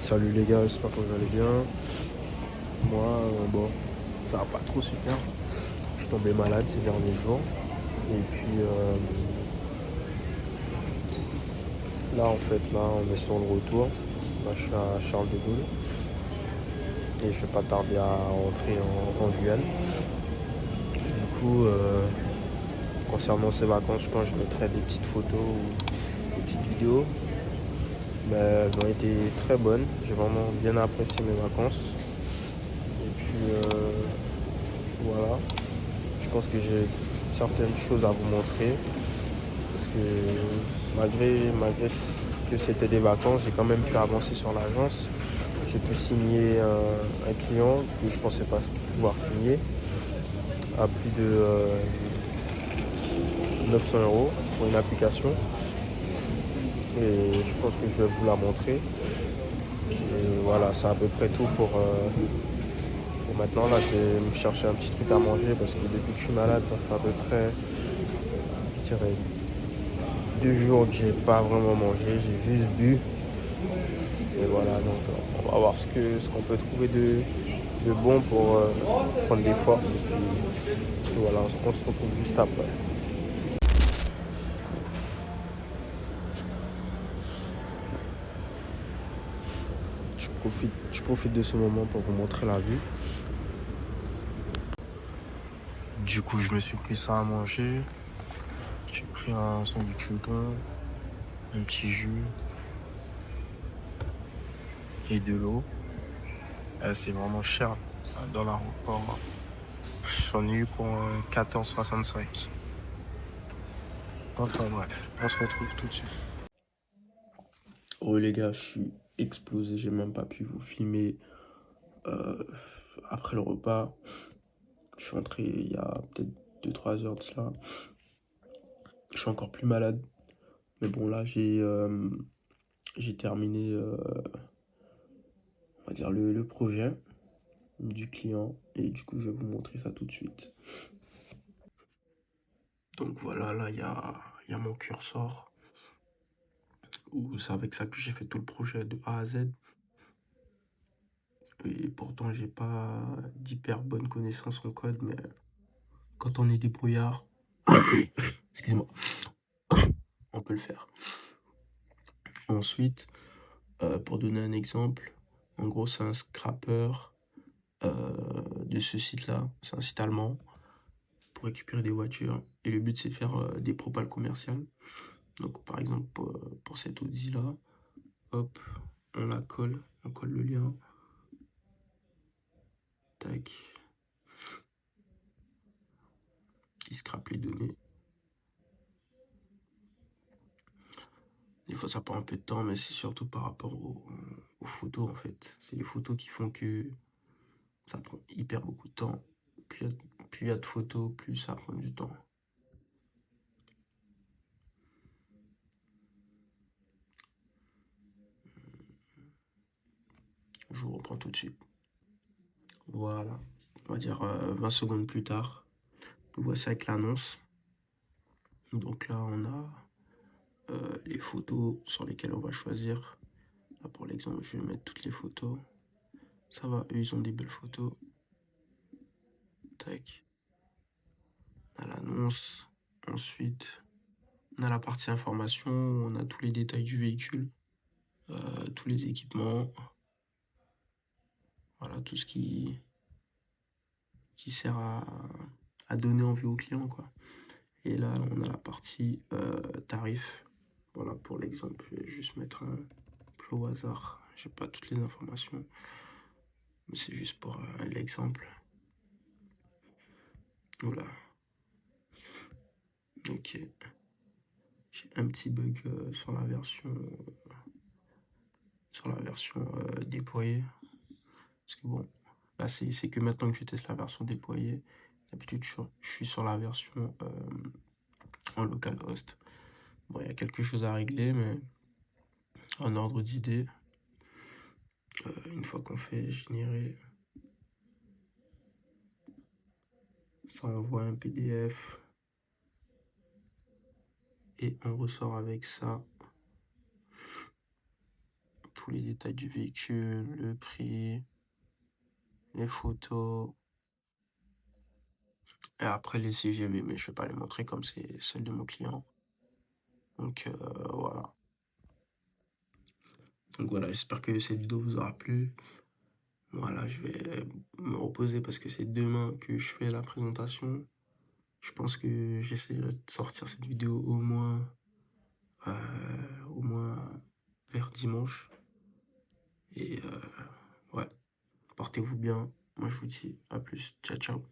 Salut les gars, j'espère que vous allez bien. Moi, bon, ça va pas trop super. Je suis tombé malade ces derniers jours. Et puis là, en fait, là, on est sur le retour. Là, je suis à Charles de Gaulle. Et je vais pas tarder à rentrer en Guyane. Du coup, concernant ces vacances, je pense que je mettrai des petites photos ou des petites vidéos. Mais elles ont été très bonnes. J'ai vraiment bien apprécié mes vacances. Et puis voilà. Je pense que j'ai certaines choses à vous montrer parce que malgré que c'était des vacances, j'ai quand même pu avancer sur l'agence. J'ai pu signer un client que je ne pensais pas pouvoir signer à plus de 900 euros pour une application. Et je pense que je vais vous la montrer. Et voilà, c'est à peu près tout pour maintenant. Là, je vais me chercher un petit truc à manger parce que depuis que je suis malade, ça fait à peu près, je dirais, 2 jours que j'ai pas vraiment mangé, j'ai juste bu. Et voilà, donc on va voir ce qu'on peut trouver de bon pour prendre des forces. Et voilà, on se retrouve juste après. Je profite de ce moment pour vous montrer la vue. Du coup, je me suis pris ça à manger. J'ai pris un sandwich au thon, un petit jus et de l'eau. C'est vraiment cher dans l'aéroport. J'en ai eu pour 14,65. Enfin bref, on se retrouve tout de suite. Oh les gars, je suis explosé, j'ai même pas pu vous filmer euh, après le repas. Je suis entré il y a peut-être 2-3 heures de cela. Je suis encore plus malade. Mais bon là j'ai terminé on va dire le projet du client. Et du coup je vais vous montrer ça tout de suite. Donc voilà, là il y a mon cursor. C'est avec ça que j'ai fait tout le projet de A à Z. Et pourtant j'ai pas d'hyper bonne connaissance en code, mais quand on est débrouillard, excuse-moi, on peut le faire. Ensuite, pour donner un exemple, en gros c'est un scrapper de ce site-là, c'est un site allemand pour récupérer des voitures. Et le but c'est de faire des propales commerciales. Donc par exemple pour cette Audi-là, hop, on colle le lien, tac, il scrape les données. Des fois ça prend un peu de temps, mais c'est surtout par rapport aux photos en fait. C'est les photos qui font que ça prend hyper beaucoup de temps. Plus il y a de photos, plus ça prend du temps. Je vous reprends tout de suite. Voilà, on va dire 20 secondes plus tard. Nous voici avec l'annonce. Donc là, on a les photos sur lesquelles on va choisir. Là, pour l'exemple, je vais mettre toutes les photos. Ça va, eux, ils ont des belles photos. Tac. On a l'annonce. Ensuite, on a la partie information. On a tous les détails du véhicule. Tous les équipements. Voilà, tout ce qui sert à donner envie au client, quoi. Et là, on a la partie tarif. Voilà, pour l'exemple, je vais juste mettre un peu au hasard. J'ai pas toutes les informations, mais c'est juste pour l'exemple. Voilà. Ok. J'ai un petit bug sur la version déployée. Parce que bon, là, c'est que maintenant que je teste la version déployée. D'habitude, je suis sur la version en localhost. Bon, il y a quelque chose à régler, mais en ordre d'idée, une fois qu'on fait générer, ça envoie un PDF et on ressort avec ça. tous les détails du véhicule, le prix, les photos. Et après les CGV, mais je vais pas les montrer comme c'est celle de mon client. Donc voilà. Donc voilà, j'espère que cette vidéo vous aura plu. Voilà, je vais me reposer parce que c'est demain que je fais la présentation. Je pense que j'essaierai de sortir cette vidéo au moins vers dimanche. Et ouais, portez-vous bien. Moi je vous dis à plus. Ciao ciao.